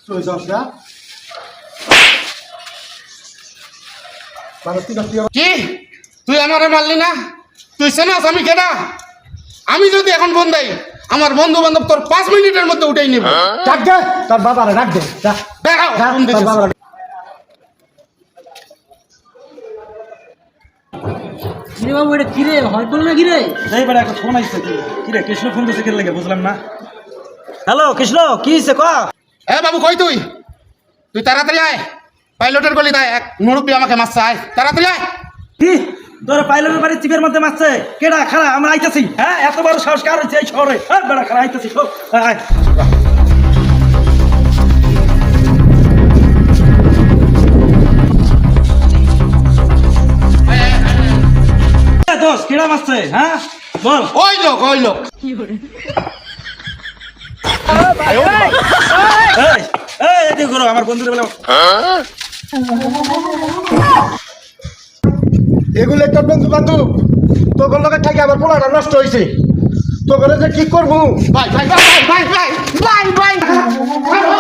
তুই যাস না কি তুই আমারে মারলি না? তুই চেনাস আমি কেডা? আমি যদি এখন ফোন দেই আমার বন্ধু বান্ধব তোর 5 মিনিটের মধ্যে উঠেই নেবে। ডাক দে তোর বাবারে, ডাক দে দেখাও ফোন তোর দিছিস। বাবারে। কিরে বাবু, এটা কিরে হয় বল না কিরে? এই বেটা একটা ফোন আইছে কি রে? কৃষ্ণ ফোন দিছে কে লাগে বুঝলাম না। হ্যালো কৃষ্ণ, কি হইছে ক? এ বাবু কই তুই? তুই তাড়াতাড়ি আয়, পাইলটের গলি তাই এক মুরব্বী আমাকে মারছে, আয় তাড়াতাড়ি আয়। কি তোর পাইলটের বাড়ি চিপের মধ্যে মারছে? কেডা? খারা আমরা আইতাছি। হ্যাঁ, এত বড় সাহস কার হইছে এই শহরে? হ্যাঁ বেটা, খারা আইতাছি। আয় দোষ, কেডা মারছে? হ্যাঁ বল। ওই লোক এই এই এদিকে ঘুরো, আমার বন্ধুরে বলে। এগুলো তোর বন্ধু বান্ধব, তোর লোকের থাকে আবার পোলাটা নষ্ট হয়েছে, তোকে যে কি করবো? ভাই ভাই ভাই ভাই ভাই ভাই ভাই ভাই